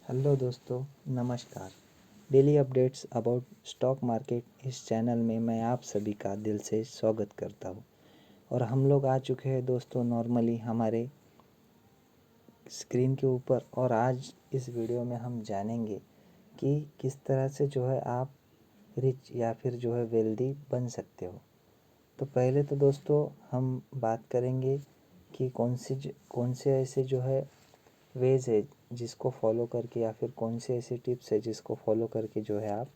Hello दोस्तों, नमस्कार। Daily updates about stock market इस चैनल में मैं आप सभी का दिल से स्वागत करता हूं। और हम लोग आ चुके हैं दोस्तों नॉर्मली हमारे स्क्रीन के ऊपर। और आज इस वीडियो में हम जानेंगे कि किस तरह से जो है आप रिच या फिर जो है वेल्दी बन सकते हो। तो पहले तो दोस्तों हम बात करेंगे कि कौन से ऐसे जो है वेज है जिसको फॉलो करके या फिर कौन से ऐसे टिप्स है जिसको फॉलो करके जो है आप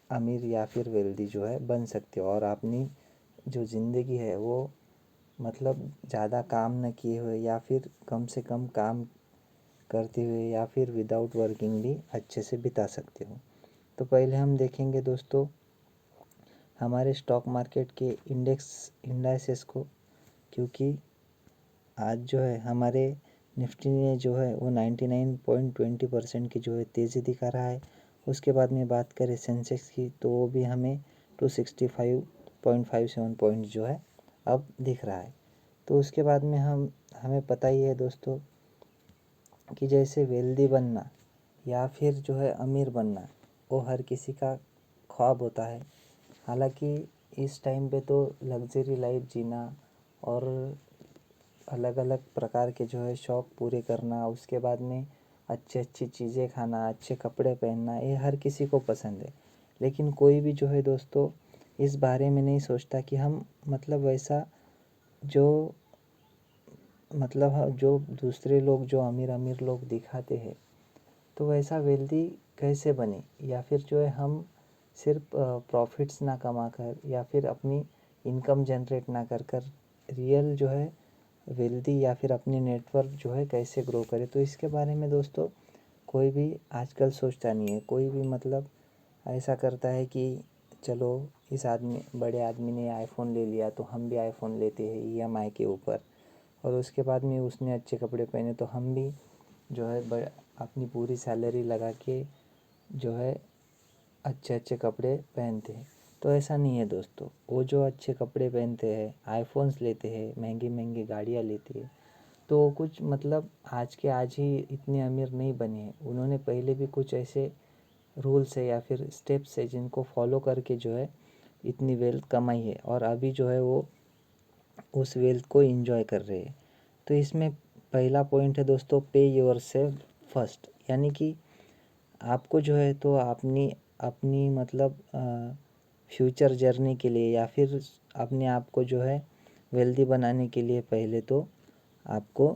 अमीर या फिर वेल्दी जो है बन सकते हो। और अपनी जो ज़िंदगी है वो मतलब ज़्यादा काम न किए हुए या फिर कम से कम काम करते हुए या फिर विदाउट वर्किंग भी अच्छे से बिता सकते हो। तो पहले हम देखेंगे दोस्तों हमारे स्टॉक मार्केट के इंडाइसेस को, क्योंकि आज जो है हमारे निफ्टी ने जो है वो 99.20% की जो है तेज़ी दिखा रहा है। उसके बाद में बात करें सेंसेक्स की तो वो भी हमें 265.57 पॉइंट जो है अब दिख रहा है। तो उसके बाद में हमें पता ही है दोस्तों कि जैसे वेल्दी बनना या फिर जो है अमीर बनना वो हर किसी का ख्वाब होता है। हालांकि इस टाइम पे तो लग्जरी लाइफ जीना और अलग अलग प्रकार के जो है शौक़ पूरे करना, उसके बाद में अच्छी अच्छी चीज़ें खाना, अच्छे कपड़े पहनना, ये हर किसी को पसंद है। लेकिन कोई भी जो है दोस्तों इस बारे में नहीं सोचता कि हम मतलब वैसा जो जो दूसरे लोग जो अमीर अमीर लोग दिखाते हैं तो वैसा वेल्दी कैसे बने, या फिर जो है हम सिर्फ प्रॉफिट्स ना कमा कर या फिर अपनी इनकम जनरेट ना कर कर रियल जो है वेल्दी या फिर अपनी नेटवर्क जो है कैसे ग्रो करे। तो इसके बारे में दोस्तों कोई भी आजकल सोचता नहीं है। कोई भी मतलब ऐसा करता है कि चलो इस बड़े आदमी ने आईफोन ले लिया तो हम भी आईफोन लेते हैं ईएमआई के ऊपर, और उसके बाद में उसने अच्छे कपड़े पहने तो हम भी जो है अपनी पूरी सैलरी लगा के जो है अच्छे अच्छे कपड़े पहनते हैं। तो ऐसा नहीं है दोस्तों। वो जो अच्छे कपड़े पहनते हैं, आईफोन्स लेते हैं, महंगी महंगी गाड़ियाँ लेते हैं, तो वो कुछ मतलब आज के आज ही इतने अमीर नहीं बने हैं। उन्होंने पहले भी कुछ ऐसे रूल्स है या फिर स्टेप्स है जिनको फॉलो करके जो है इतनी वेल्थ कमाई है, और अभी जो है वो उस वेल्थ को एंजॉय कर रहे हैं। तो इसमें पहला पॉइंट है दोस्तों, पे योर सेल्फ फर्स्ट। यानी कि आपको जो है तो अपनी अपनी मतलब फ्यूचर जर्नी के लिए या फिर अपने आप को जो है वेल्दी बनाने के लिए पहले तो आपको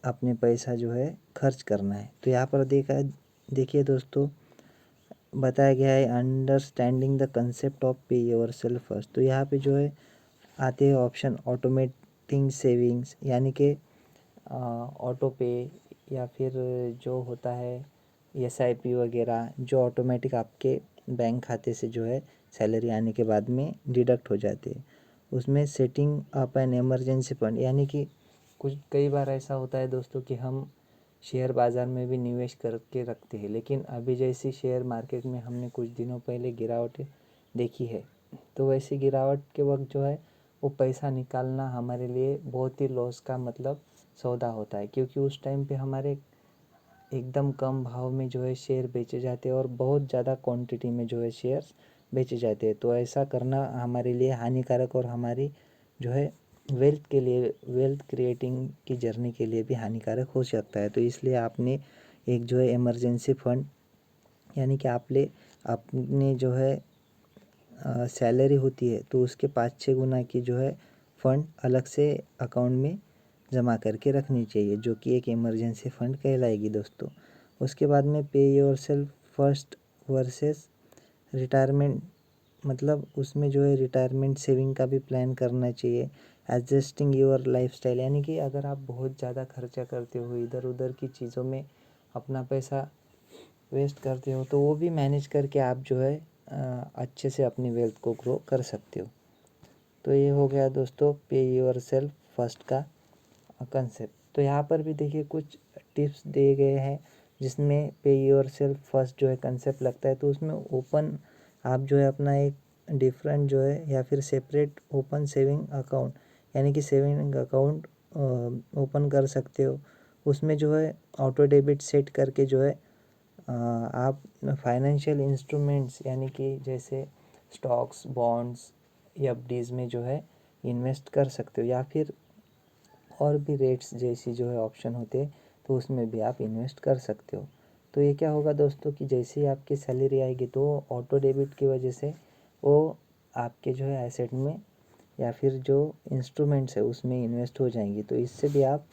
अपने पैसा जो है खर्च करना है। तो यहाँ पर देखिए दोस्तों बताया गया है अंडरस्टैंडिंग द कंसेप्ट ऑफ पे योर सेल्फ फर्स्ट। तो यहाँ पे जो है आते हैं ऑप्शन ऑटोमेटिंग सेविंग्स, यानी कि ऑटो पे या फिर जो होता है एसआईपी वगैरह जो ऑटोमेटिक आपके बैंक खाते से जो है सैलरी आने के बाद में डिडक्ट हो जाते हैं। उसमें setting up an emergency fund, यानी कि कई बार ऐसा होता है दोस्तों कि हम शेयर बाज़ार में भी निवेश करके रखते हैं, लेकिन अभी जैसी शेयर मार्केट में हमने कुछ दिनों पहले गिरावट देखी है, तो वैसी गिरावट के वक्त जो है वो पैसा निकालना हमारे लिए बहुत ही लॉस का मतलब सौदा होता है, क्योंकि उस टाइम पे हमारे एकदम कम भाव में जो है शेयर बेचे जाते हैं और बहुत ज़्यादा क्वांटिटी में जो है शेयर्स बेचे जाते हैं। तो ऐसा करना हमारे लिए हानिकारक और हमारी जो है वेल्थ क्रिएटिंग की जर्नी के लिए भी हानिकारक हो सकता है। तो इसलिए आपने एक जो है इमरजेंसी फंड, यानी कि आपने जो है सैलरी होती है तो उसके 5-6 गुना की जो है फंड अलग से अकाउंट में जमा करके रखनी चाहिए, जो कि एक इमरजेंसी फंड कहलाएगी दोस्तों। उसके बाद में पे your self first versus retirement, मतलब उसमें जो है रिटायरमेंट सेविंग का भी प्लान करना चाहिए। एडजस्टिंग योर लाइफस्टाइल, यानी कि अगर आप बहुत ज़्यादा खर्चा करते हो, इधर उधर की चीज़ों में अपना पैसा वेस्ट करते हो, तो वो भी मैनेज करके आप जो है अच्छे से अपनी वेल्थ को ग्रो कर सकते हो। तो ये हो गया दोस्तों पे योर सेल्फ फर्स्ट का कंसेप्ट। तो यहाँ पर भी देखिए कुछ टिप्स दिए गए हैं जिसमें पे योर सेल्फ फर्स्ट जो है कंसेप्ट लगता है। तो उसमें आप जो है अपना एक डिफरेंट जो है या फिर सेपरेट ओपन सेविंग अकाउंट, यानी कि सेविंग अकाउंट ओपन कर सकते हो। उसमें जो है ऑटो डेबिट सेट करके जो है आप फाइनेंशियल इंस्ट्रूमेंट्स यानी कि जैसे स्टॉक्स, बॉन्ड्स, एफडीज़ में जो है इन्वेस्ट कर सकते हो, या फिर और भी रेट्स जैसी जो है ऑप्शन होते हैं तो उसमें भी आप इन्वेस्ट कर सकते हो। तो ये क्या होगा दोस्तों कि जैसे ही आपकी सैलरी आएगी तो ऑटो डेबिट की वजह से वो आपके जो है एसेट में या फिर जो इंस्ट्रूमेंट्स है उसमें इन्वेस्ट हो जाएंगी। तो इससे भी आप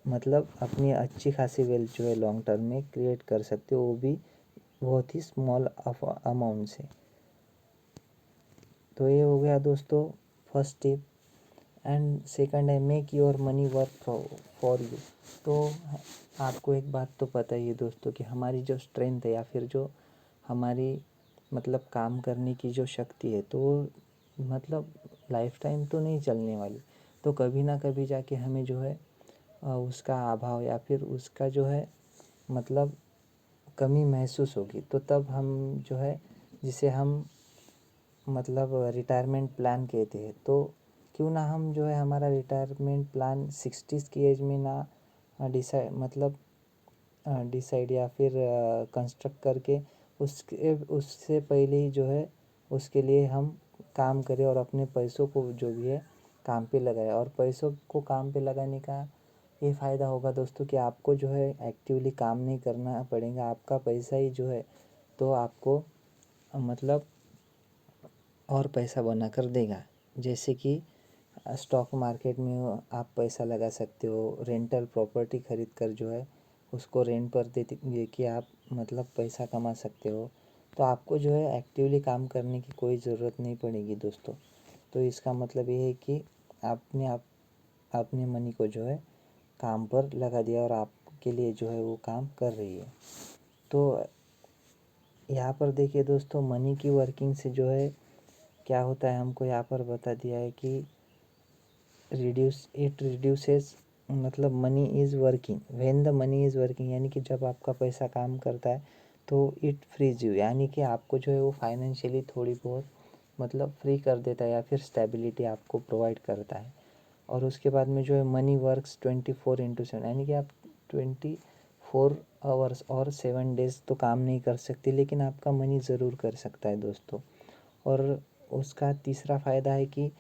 मतलब अपनी अच्छी खासी वेल्थ जो है लॉन्ग टर्म में क्रिएट कर सकते हो, वो भी बहुत ही स्मॉल अमाउंट से। तो ये हो गया दोस्तों फर्स्ट टिप। एंड सेकंड है make your money work for you. तो आपको एक बात तो पता ही है दोस्तों कि हमारी जो स्ट्रेंथ है या फिर जो हमारी मतलब काम करने की जो शक्ति है तो मतलब लाइफ टाइम तो नहीं चलने वाली। तो कभी ना कभी जाके हमें जो है उसका अभाव या फिर उसका जो है मतलब कमी महसूस होगी। तो तब हम जो है जिसे हम मतलब रिटायरमेंट प्लान कहते हैं, तो क्यों ना हम जो है हमारा रिटायरमेंट प्लान 60s की एज में ना डिसाइड या फिर कंस्ट्रक्ट करके उससे पहले ही जो है उसके लिए हम काम करें और अपने पैसों को जो भी है काम पे लगाए। और पैसों को काम पे लगाने का ये फ़ायदा होगा दोस्तों कि आपको जो है एक्टिवली काम नहीं करना पड़ेगा, आपका पैसा ही जो है तो आपको मतलब और पैसा बना कर देगा। जैसे कि स्टॉक मार्केट में आप पैसा लगा सकते हो, रेंटल प्रॉपर्टी खरीद कर जो है उसको रेंट पर दे के आप मतलब पैसा कमा सकते हो। तो आपको जो है एक्टिवली काम करने की कोई ज़रूरत नहीं पड़ेगी दोस्तों। तो इसका मतलब ये है कि आपने अपने मनी को जो है काम पर लगा दिया और आपके लिए जो है वो काम कर रही है। तो यहाँ पर देखिए दोस्तों मनी की वर्किंग से जो है क्या होता है, हमको यहाँ पर बता दिया है कि रिड्यूसेस मतलब money is working when the money is working, यानी कि जब आपका पैसा काम करता है तो इट फ्रीज यू, यानी कि आपको जो है वो फाइनेंशियली थोड़ी बहुत मतलब फ्री कर देता है या फिर स्टेबिलिटी आपको प्रोवाइड करता है। और उसके बाद में जो है मनी वर्क्स 24/7, यानी कि आप 24 आवर्स और 7 डेज तो काम नहीं कर सकते, लेकिन आपका मनी ज़रूर कर सकता है दोस्तों। और उसका तीसरा फ़ायदा है कि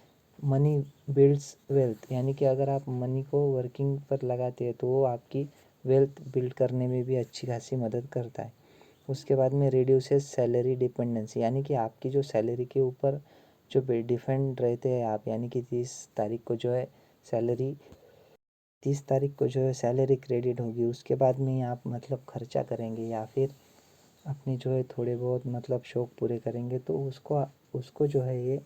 मनी बिल्ड्स वेल्थ, यानी कि अगर आप मनी को वर्किंग पर लगाते हैं तो वो आपकी वेल्थ बिल्ड करने में भी अच्छी खासी मदद करता है। उसके बाद में रिड्यूसेस सैलरी डिपेंडेंसी, यानी कि आपकी जो सैलरी के ऊपर जो डिपेंड रहते हैं आप, यानी कि 30 तारीख को जो है सैलरी क्रेडिट होगी, उसके बाद में ही आप मतलब खर्चा करेंगे या फिर अपने जो है थोड़े बहुत मतलब शौक पूरे करेंगे, तो उसको जो है ये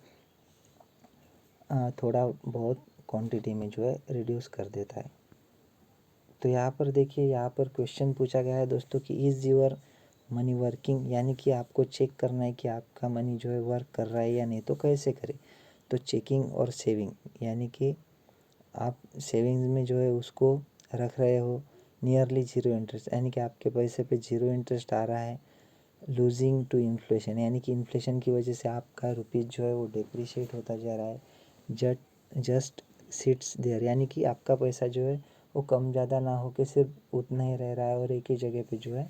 थोड़ा बहुत क्वांटिटी में जो है रिड्यूस कर देता है। तो यहाँ पर देखिए, यहाँ पर क्वेश्चन पूछा गया है दोस्तों कि इज़ योर मनी वर्किंग, यानी कि आपको चेक करना है कि आपका मनी जो है वर्क कर रहा है या नहीं। तो कैसे करें? तो चेकिंग और सेविंग, यानी कि आप सेविंग्स में जो है उसको रख रहे हो नियरली ज़ीरो इंटरेस्ट, यानी कि आपके पैसे पे ज़ीरो इंटरेस्ट आ रहा है। लूजिंग टू इन्फ्लेशन, यानी कि इन्फ्लेशन की वजह से आपका रुपीज़ जो है वो डिप्रिशिएट होता जा रहा है। जस्ट सिट्स देयर, यानी कि आपका पैसा जो है वो कम ज़्यादा ना हो के सिर्फ उतना ही रह रहा है और एक ही जगह पे जो है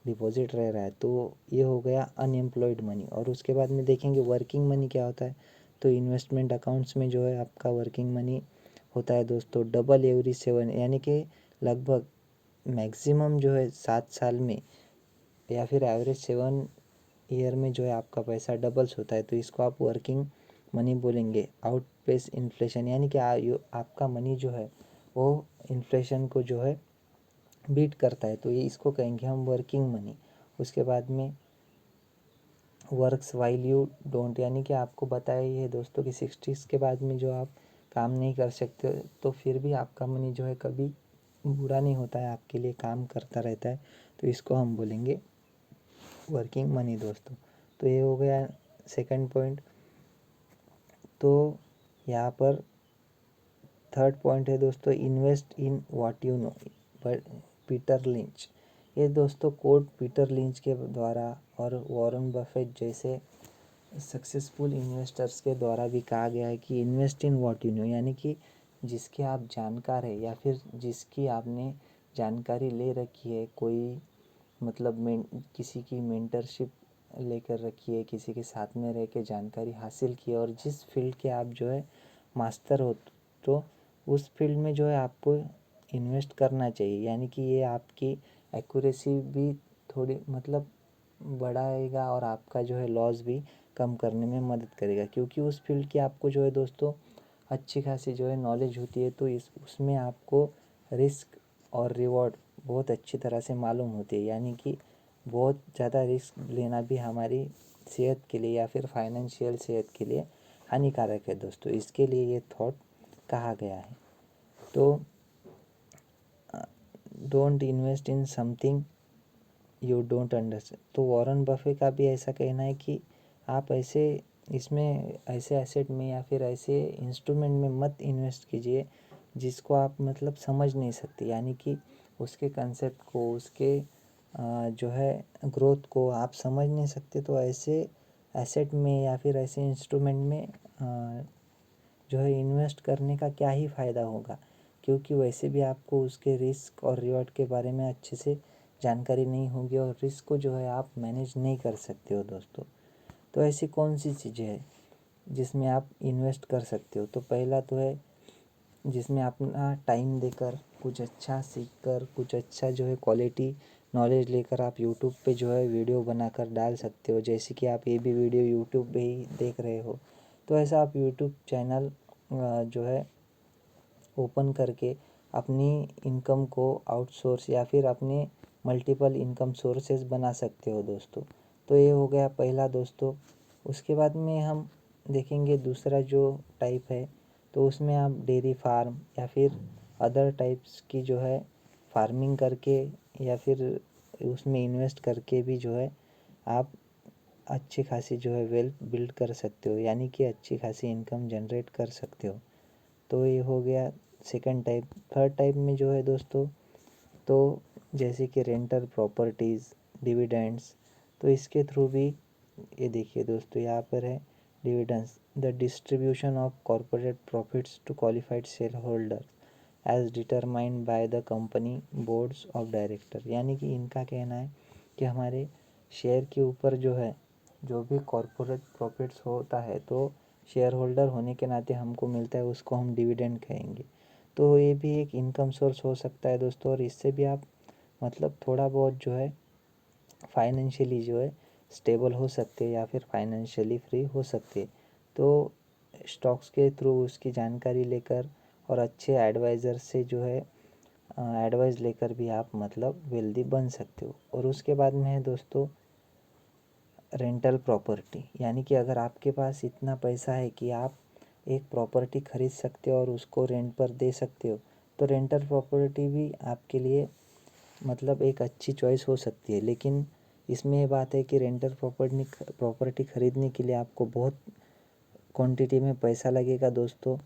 डिपॉजिट रह रहा है। तो ये हो गया अनएम्प्लॉयड मनी। और उसके बाद में देखेंगे वर्किंग मनी क्या होता है। तो इन्वेस्टमेंट अकाउंट्स में जो है आपका वर्किंग मनी होता है दोस्तों डबल एवरी 7, यानी कि लगभग मैक्सिमम जो है 7 साल में या फिर एवरेज 7 ईयर में जो है आपका पैसा डबल्स होता है। तो इसको आप वर्किंग मनी बोलेंगे। आउटपेस इन्फ्लेशन, यानी कि आपका मनी जो है वो इन्फ्लेशन को जो है बीट करता है, तो ये इसको कहेंगे हम वर्किंग मनी। उसके बाद में वर्क्स वाइल यू डोंट, यानी कि आपको बताया ही है दोस्तों कि 60s के बाद में जो आप काम नहीं कर सकते तो फिर भी आपका मनी जो है कभी बुरा नहीं होता है, आपके लिए काम करता रहता है। तो इसको हम बोलेंगे वर्किंग मनी दोस्तों। तो ये हो गया सेकंड पॉइंट। तो यहाँ पर थर्ड पॉइंट है दोस्तों invest in what you know, Peter lynch. ये दोस्तों कोट पीटर लिंच के द्वारा और वॉरेन बफेट जैसे सक्सेसफुल इन्वेस्टर्स के द्वारा भी कहा गया है कि invest in what you know, यानी कि जिसके आप जानकार है या फिर जिसकी आपने जानकारी ले रखी है, कोई मतलब किसी की मेंटरशिप लेकर रखी है, किसी के साथ में रह के जानकारी हासिल की है, और जिस फील्ड के आप जो है मास्टर हो, तो उस फील्ड में जो है आपको इन्वेस्ट करना चाहिए। यानी कि ये आपकी एक्यूरेसी भी थोड़ी मतलब बढ़ाएगा और आपका जो है लॉस भी कम करने में मदद करेगा, क्योंकि उस फील्ड की आपको जो है दोस्तों अच्छी खासी जो है नॉलेज होती है। तो उसमें आपको रिस्क और रिवॉर्ड बहुत अच्छी तरह से मालूम होती है। यानी कि बहुत ज़्यादा रिस्क लेना भी हमारी सेहत के लिए या फिर फाइनेंशियल सेहत के लिए हानिकारक है दोस्तों। इसके लिए ये थॉट कहा गया है। तो don't invest in something you don't understand. तो वॉरेन बफे का भी ऐसा कहना है कि आप ऐसे एसेट में या फिर ऐसे इंस्ट्रूमेंट में मत इन्वेस्ट कीजिए जिसको आप मतलब समझ नहीं सकते। यानी कि उसके कंसेप्ट को, उसके जो है ग्रोथ को आप समझ नहीं सकते। तो ऐसे एसेट में या फिर ऐसे इंस्ट्रूमेंट में जो है इन्वेस्ट करने का क्या ही फ़ायदा होगा, क्योंकि वैसे भी आपको उसके रिस्क और रिवॉर्ड के बारे में अच्छे से जानकारी नहीं होगी और रिस्क को जो है आप मैनेज नहीं कर सकते हो दोस्तों। तो ऐसी कौन सी चीज़ें हैं जिसमें आप इन्वेस्ट कर सकते हो? तो पहला तो है जिसमें अपना टाइम देकर कुछ अच्छा सीख कर, कुछ अच्छा जो है क्वालिटी नॉलेज लेकर आप यूट्यूब पे जो है वीडियो बनाकर डाल सकते हो। जैसे कि आप ये भी वीडियो यूट्यूब पे ही देख रहे हो, तो ऐसा आप यूट्यूब चैनल जो है ओपन करके अपनी इनकम को आउटसोर्स या फिर अपने मल्टीपल इनकम सोर्सेज बना सकते हो दोस्तों। तो ये हो गया पहला दोस्तों। उसके बाद में हम देखेंगे दूसरा जो टाइप है, तो उसमें आप डेयरी फार्म या फिर अदर टाइप्स की जो है फार्मिंग करके या फिर उसमें इन्वेस्ट करके भी जो है आप अच्छी खासी जो है वेल्थ बिल्ड कर सकते हो, यानी कि अच्छी खासी इनकम जनरेट कर सकते हो। तो ये हो गया सेकंड टाइप। थर्ड टाइप में जो है दोस्तों, तो जैसे कि रेंटल प्रॉपर्टीज़, डिविडेंड्स, तो इसके थ्रू भी ये देखिए दोस्तों यहाँ पर है dividends, the distribution of corporate profits to qualified share holder as determined by the company boards of director. यानी कि इनका कहना है कि हमारे शेयर के ऊपर जो है जो भी कॉर्पोरेट प्रॉफिट्स होता है, तो शेयर होल्डर होने के नाते हमको मिलता है, उसको हम डिविडेंड कहेंगे। तो ये भी एक इनकम सोर्स हो सकता है दोस्तों, और इससे भी आप मतलब थोड़ा बहुत जो है फाइनेंशियली जो है स्टेबल हो सकते हैं या फिर फाइनेंशियली फ्री हो सकते हैं। तो स्टॉक्स के थ्रू उसकी जानकारी लेकर और अच्छे एडवाइज़र से जो है एडवाइस लेकर भी आप मतलब वेल्दी बन सकते हो। और उसके बाद में है दोस्तों रेंटल प्रॉपर्टी। यानी कि अगर आपके पास इतना पैसा है कि आप एक प्रॉपर्टी खरीद सकते हो और उसको रेंट पर दे सकते हो, तो रेंटल प्रॉपर्टी भी आपके लिए मतलब एक अच्छी चॉइस हो सकती है। लेकिन इसमें ये बात है कि रेंटल प्रॉपर्टी खरीदने के लिए आपको बहुत क्वांटिटी में पैसा लगेगा दोस्तों,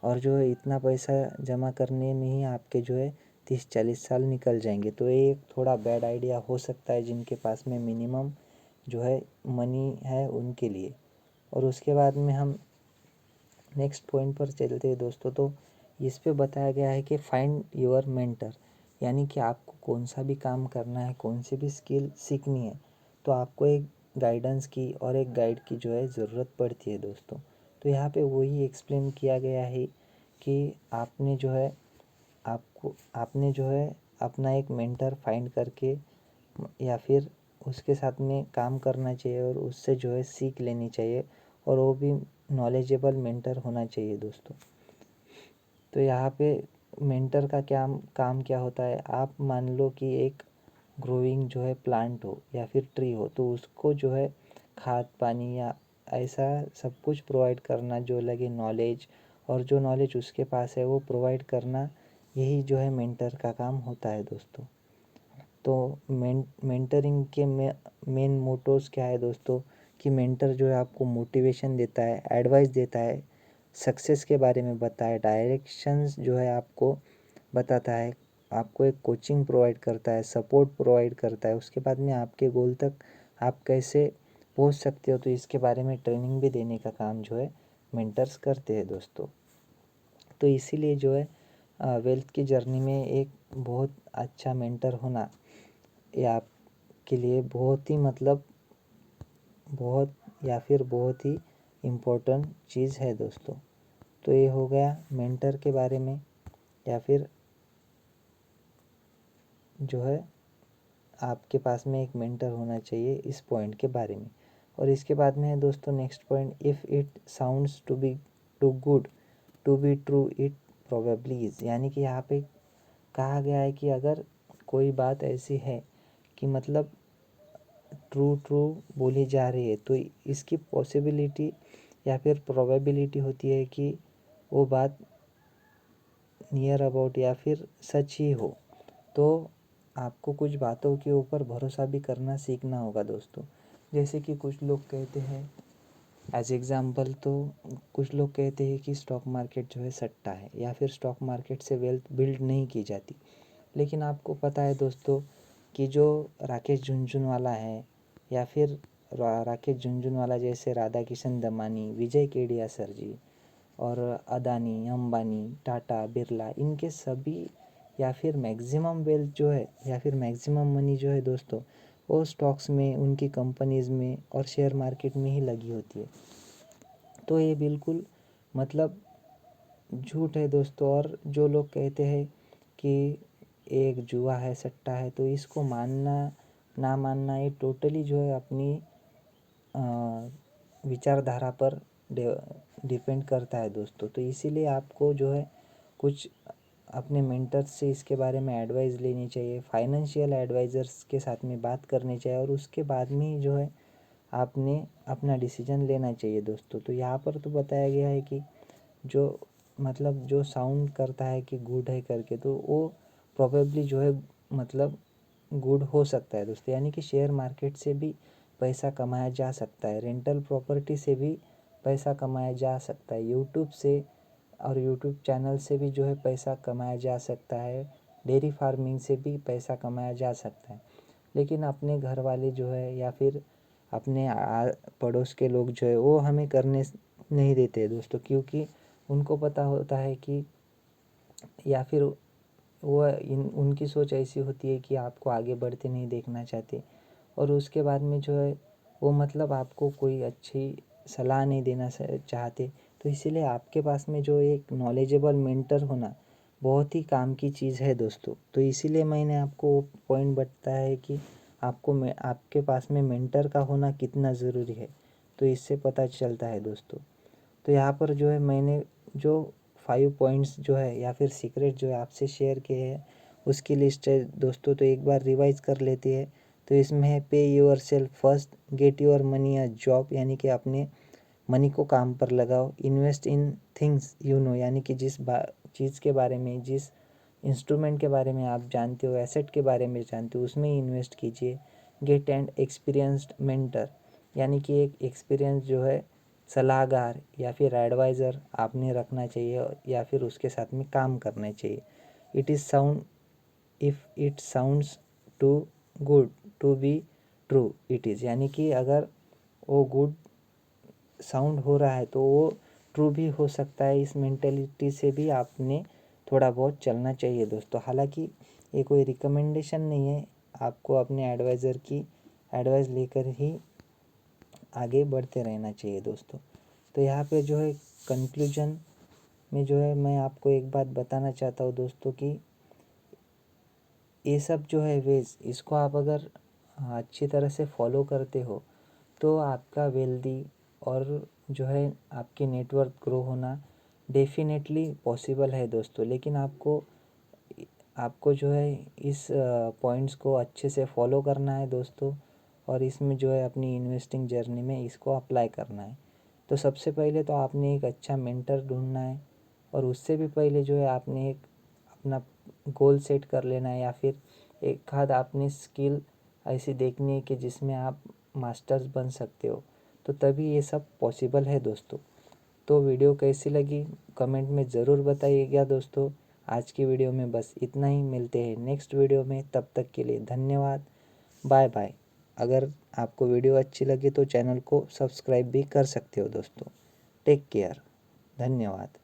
और जो है इतना पैसा जमा करने में ही आपके जो है 30-40 साल निकल जाएंगे। तो ये एक थोड़ा बैड आइडिया हो सकता है जिनके पास में मिनिमम जो है मनी है उनके लिए। और उसके बाद में हम नेक्स्ट पॉइंट पर चलते हैं दोस्तों। तो इस पे बताया गया है कि फाइंड योर मेंटर। यानी कि आपको कौन सा भी काम करना है, कौन सी भी स्किल सीखनी है, तो आपको एक गाइडेंस की और एक गाइड की जो है ज़रूरत पड़ती है दोस्तों। तो यहाँ पे वही एक्सप्लेन किया गया है कि आपने जो है अपना एक मेंटर फाइंड करके या फिर उसके साथ में काम करना चाहिए और उससे जो है सीख लेनी चाहिए, और वो भी नॉलेजेबल मेंटर होना चाहिए दोस्तों। तो यहाँ पे मेंटर का क्या काम क्या होता है, आप मान लो कि एक ग्रोइंग जो है प्लांट हो या फिर ट्री हो, तो उसको जो है खाद पानी या ऐसा सब कुछ प्रोवाइड करना, जो लगे नॉलेज, और जो नॉलेज उसके पास है वो प्रोवाइड करना, यही जो है मेंटर का काम होता है दोस्तों। तो मेंटरिंग के मेन मोटोज क्या है दोस्तों, कि मेंटर जो है आपको मोटिवेशन देता है, एडवाइस देता है, सक्सेस के बारे में बताए, डायरेक्शंस जो है आपको बताता है, आपको एक कोचिंग प्रोवाइड करता है, सपोर्ट प्रोवाइड करता है। उसके बाद में आपके गोल तक आप कैसे पहुंच सकते हो, तो इसके बारे में ट्रेनिंग भी देने का काम जो है मेंटर्स करते हैं दोस्तों। तो इसीलिए जो है वेल्थ की जर्नी में एक बहुत अच्छा मेंटर होना ये आपके लिए बहुत ही मतलब बहुत या फिर बहुत ही इम्पोर्टेंट चीज़ है दोस्तों। तो ये हो गया मेंटर के बारे में या फिर जो है आपके पास में एक मेंटर होना चाहिए इस पॉइंट के बारे में। और इसके बाद में है दोस्तों next point, if it sounds too good to be true it probably is. यानी कि यहाँ पे कहा गया है कि अगर कोई बात ऐसी है कि मतलब ट्रू ट्रू बोली जा रही है तो इसकी पॉसिबिलिटी या फिर प्रोबेबिलिटी होती है कि वो बात नियर अबाउट या फिर सच ही हो। तो आपको कुछ बातों के ऊपर भरोसा भी करना सीखना होगा दोस्तों। जैसे कि कुछ लोग कहते हैं एज एग्ज़ाम्पल, तो कुछ लोग कहते हैं कि स्टॉक मार्केट जो है सट्टा है या फिर स्टॉक मार्केट से वेल्थ बिल्ड नहीं की जाती। लेकिन आपको पता है दोस्तों कि जो राकेश झुनझुनवाला है या फिर राकेश झुनझुनवाला जैसे राधा किशन दमानी, विजय केडिया सर जी और अदानी, अंबानी, टाटा, बिरला, इनके सभी या फिर मैक्सिमम वेल्थ जो है या फिर मैक्सिमम मनी जो है दोस्तों वो स्टॉक्स में, उनकी कंपनीज़ में और शेयर मार्केट में ही लगी होती है। तो ये बिल्कुल मतलब झूठ है दोस्तों। और जो लोग कहते हैं कि एक जुआ है, सट्टा है, तो इसको मानना ना मानना ये टोटली जो है अपनी विचारधारा पर डिपेंड करता है दोस्तों। तो इसीलिए आपको जो है कुछ अपने मेंटर्स से इसके बारे में एडवाइस लेनी चाहिए, फाइनेंशियल एडवाइज़र्स के साथ में बात करनी चाहिए और उसके बाद में ही जो है आपने अपना डिसीजन लेना चाहिए दोस्तों। तो यहाँ पर तो बताया गया है कि जो मतलब जो साउंड करता है कि गुड है करके, तो वो प्रोबेबली जो है मतलब गुड हो सकता है दोस्तों। यानी कि शेयर मार्केट से भी पैसा कमाया जा सकता है, रेंटल प्रॉपर्टी से भी पैसा कमाया जा सकता है, यूट्यूब से और यूट्यूब चैनल से भी जो है पैसा कमाया जा सकता है, डेयरी फार्मिंग से भी पैसा कमाया जा सकता है। लेकिन अपने घर वाले जो है या फिर अपने पड़ोस के लोग जो है वो हमें करने नहीं देते दोस्तों, क्योंकि उनको पता होता है कि या फिर वो उनकी सोच ऐसी होती है कि आपको आगे बढ़ते नहीं देखना चाहते और उसके बाद में जो है वो मतलब आपको कोई अच्छी सलाह नहीं देना चाहते। तो इसीलिए आपके पास में जो एक नॉलेजेबल मेंटर होना बहुत ही काम की चीज़ है दोस्तों। तो इसीलिए मैंने आपको पॉइंट बताया है कि आपके पास में मेंटर का होना कितना ज़रूरी है। तो इससे पता चलता है दोस्तों। तो यहाँ पर जो है मैंने जो 5 पॉइंट्स जो है या फिर सीक्रेट जो है आपसे शेयर किए हैं उसकी लिस्ट है दोस्तों। तो एक बार रिवाइज कर लेते हैं। तो इसमें है पे your self first, get your money a job, यानी कि अपने मनी को काम पर लगाओ, invest in things you know, यानी कि जिस चीज़ के बारे में, जिस इंस्ट्रूमेंट के बारे में आप जानते हो, एसेट के बारे में जानते हो, उसमें ही इन्वेस्ट कीजिए। गेट एंड एक्सपीरियंस्ड मेंटर, यानी कि एक एक्सपीरियंस जो है सलाहकार या फिर एडवाइज़र आपने रखना चाहिए या फिर उसके साथ में काम करना चाहिए। It is sound if it sounds too good to be true it is, यानी कि अगर वो गुड साउंड हो रहा है तो वो ट्रू भी हो सकता है। इस मेंटेलिटी से भी आपने थोड़ा बहुत चलना चाहिए दोस्तों। हालांकि ये कोई रिकमेंडेशन नहीं है, आपको अपने एडवाइज़र की एडवाइस लेकर ही आगे बढ़ते रहना चाहिए दोस्तों। तो यहाँ पे जो है कंक्लूजन में जो है मैं आपको एक बात बताना चाहता हूँ दोस्तों कि ये सब जो है वेज, इसको आप अगर अच्छी तरह से फॉलो करते हो तो आपका वेल्दी और जो है आपकी नेटवर्क ग्रो होना डेफिनेटली पॉसिबल है दोस्तों। लेकिन आपको आपको जो है इस पॉइंट्स को अच्छे से फॉलो करना है दोस्तों और इसमें जो है अपनी इन्वेस्टिंग जर्नी में इसको अप्लाई करना है। तो सबसे पहले तो आपने एक अच्छा मेंटर ढूंढना है और उससे भी पहले जो है आपने एक अपना गोल सेट कर लेना है या फिर एक आध आपने स्किल ऐसी देखनी है कि जिसमें आप मास्टर्स बन सकते हो। तो तभी ये सब पॉसिबल है दोस्तों। तो वीडियो कैसी लगी कमेंट में ज़रूर बताइएगा दोस्तों। आज की वीडियो में बस इतना ही, मिलते हैं नेक्स्ट वीडियो में, तब तक के लिए धन्यवाद, बाय बाय। अगर आपको वीडियो अच्छी लगी तो चैनल को सब्सक्राइब भी कर सकते हो दोस्तों। टेक केयर, धन्यवाद।